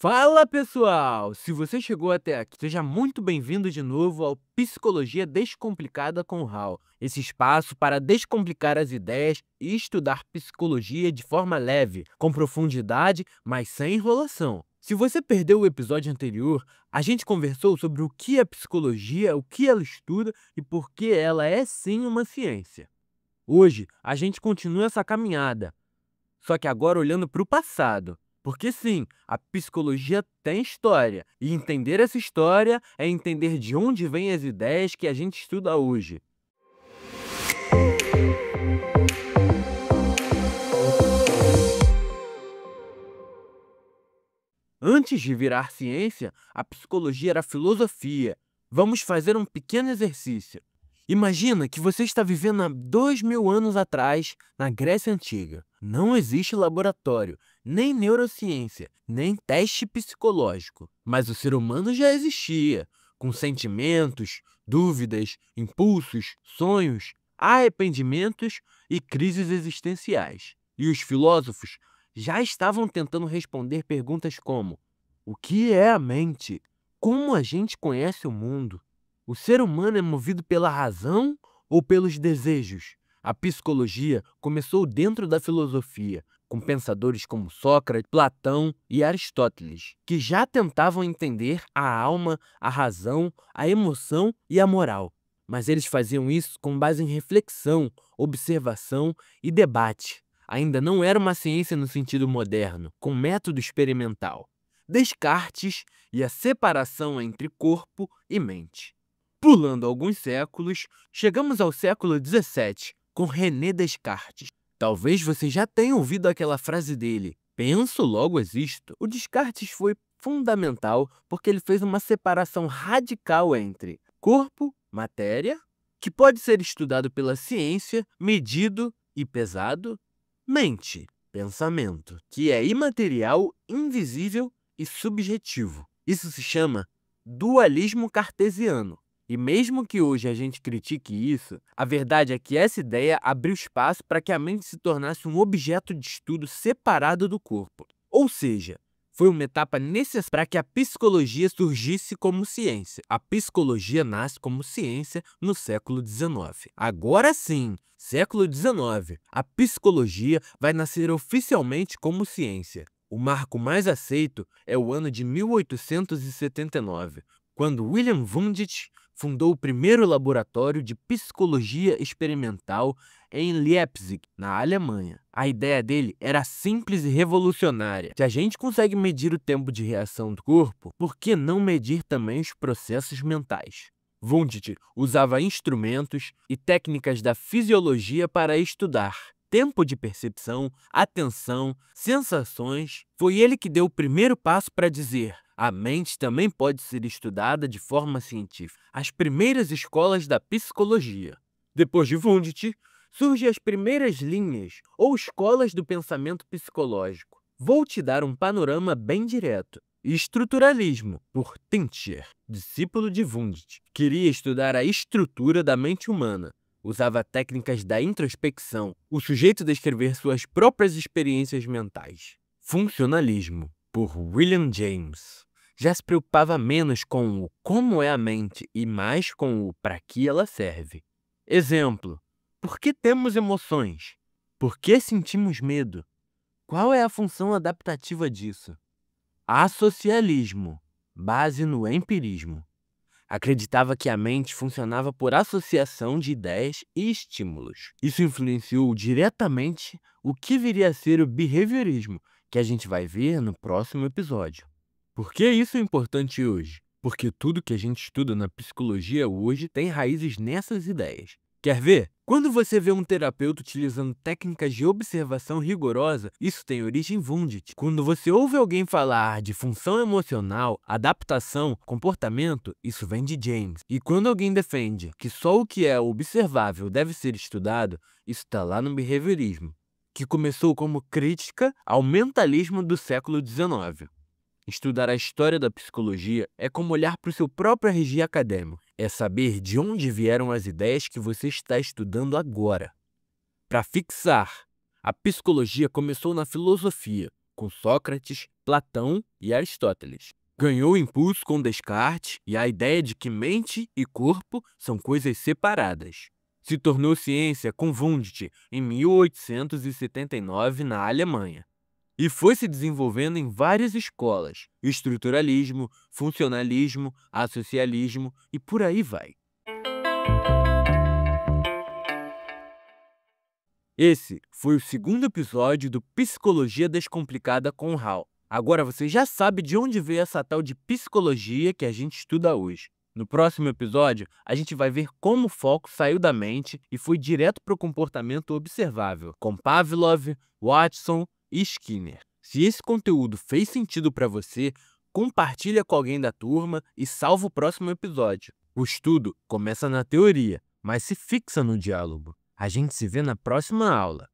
Fala pessoal! Se você chegou até aqui, seja muito bem-vindo de novo ao Psicologia Descomplicada com Hal, esse espaço para descomplicar as ideias e estudar psicologia de forma leve, com profundidade, mas sem enrolação. Se você perdeu o episódio anterior, a gente conversou sobre o que é psicologia, o que ela estuda e por que ela é sim uma ciência. Hoje, a gente continua essa caminhada, só que agora olhando para o passado. Porque sim, a psicologia tem história, e entender essa história é entender de onde vêm as ideias que a gente estuda hoje. Antes de virar ciência, a psicologia era filosofia. Vamos fazer um pequeno exercício. Imagina que você está vivendo há 2000 anos atrás, na Grécia Antiga. Não existe laboratório, nem neurociência, nem teste psicológico. Mas o ser humano já existia, com sentimentos, dúvidas, impulsos, sonhos, arrependimentos e crises existenciais. E os filósofos já estavam tentando responder perguntas como: o que é a mente? Como a gente conhece o mundo? O ser humano é movido pela razão ou pelos desejos? A psicologia começou dentro da filosofia, com pensadores como Sócrates, Platão e Aristóteles, que já tentavam entender a alma, a razão, a emoção e a moral. Mas eles faziam isso com base em reflexão, observação e debate. Ainda não era uma ciência no sentido moderno, com método experimental. Descartes e a separação entre corpo e mente. Pulando alguns séculos, chegamos ao século XVII, com René Descartes. Talvez você já tenha ouvido aquela frase dele: penso, logo existo. O Descartes foi fundamental porque ele fez uma separação radical entre corpo, matéria, que pode ser estudado pela ciência, medido e pesado, mente, pensamento, que é imaterial, invisível e subjetivo. Isso se chama dualismo cartesiano. E mesmo que hoje a gente critique isso, a verdade é que essa ideia abriu espaço para que a mente se tornasse um objeto de estudo separado do corpo. Ou seja, foi uma etapa necessária para que a psicologia surgisse como ciência. A psicologia nasce como ciência no século XIX. Agora sim, século XIX, a psicologia vai nascer oficialmente como ciência. O marco mais aceito é o ano de 1879, quando William Wundt fundou o primeiro laboratório de psicologia experimental em Leipzig, na Alemanha. A ideia dele era simples e revolucionária. Se a gente consegue medir o tempo de reação do corpo, por que não medir também os processos mentais? Wundt usava instrumentos e técnicas da fisiologia para estudar tempo de percepção, atenção, sensações. Foi ele que deu o primeiro passo para dizer: a mente também pode ser estudada de forma científica. As primeiras escolas da psicologia. Depois de Wundt, surgem as primeiras linhas ou escolas do pensamento psicológico. Vou te dar um panorama bem direto. Estruturalismo, por Tincher, discípulo de Wundt. Queria estudar a estrutura da mente humana. Usava técnicas da introspecção, o sujeito descrever suas próprias experiências mentais. Funcionalismo, por William James. Já se preocupava menos com o como é a mente e mais com o para que ela serve. Exemplo: por que temos emoções? Por que sentimos medo? Qual é a função adaptativa disso? Associalismo, base no empirismo. Acreditava que a mente funcionava por associação de ideias e estímulos. Isso influenciou diretamente o que viria a ser o behaviorismo, que a gente vai ver no próximo episódio. Por que isso é importante hoje? Porque tudo que a gente estuda na psicologia hoje tem raízes nessas ideias. Quer ver? Quando você vê um terapeuta utilizando técnicas de observação rigorosa, isso tem origem Wundt. Quando você ouve alguém falar de função emocional, adaptação, comportamento, isso vem de James. E quando alguém defende que só o que é observável deve ser estudado, isso está lá no behaviorismo, que começou como crítica ao mentalismo do século XIX. Estudar a história da psicologia é como olhar para o seu próprio RG acadêmico. É saber de onde vieram as ideias que você está estudando agora. Para fixar, a psicologia começou na filosofia, com Sócrates, Platão e Aristóteles. Ganhou impulso com Descartes e a ideia de que mente e corpo são coisas separadas. Se tornou ciência com Wundt em 1879 na Alemanha. E foi se desenvolvendo em várias escolas: estruturalismo, funcionalismo, associalismo e por aí vai. Esse foi o segundo episódio do Psicologia Descomplicada com o Hal. Agora você já sabe de onde veio essa tal de psicologia que a gente estuda hoje. No próximo episódio, a gente vai ver como o foco saiu da mente e foi direto para o comportamento observável, com Pavlov, Watson e Skinner. Se esse conteúdo fez sentido para você, compartilha com alguém da turma e salva o próximo episódio. O estudo começa na teoria, mas se fixa no diálogo. A gente se vê na próxima aula.